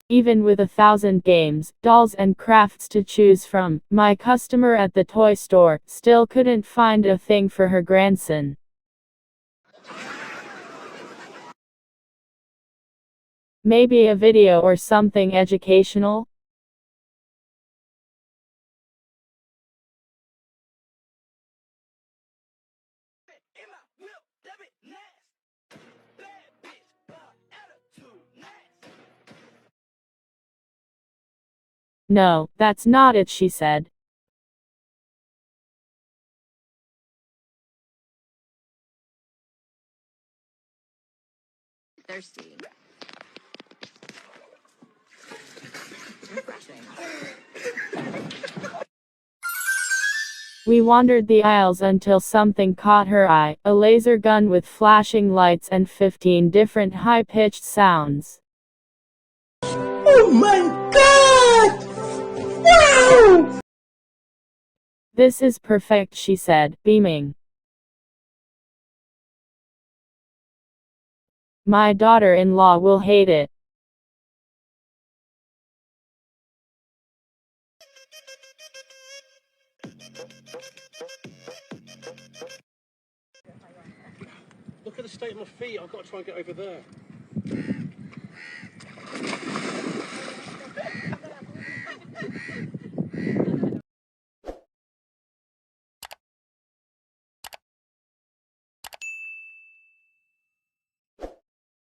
Even with 1,000 games, dolls and crafts to choose from, my customer at the toy store still couldn't find a thing for her grandson. Maybe a video or something educational? No, that's not it, she said. Thirsty. We wandered the aisles until something caught her eye, a laser gun with flashing lights and 15 different high-pitched sounds. Oh my God! Wow! This is perfect, she said, beaming. My daughter-in-law will hate it. Look at the state of my feet. I've got to try and get over there.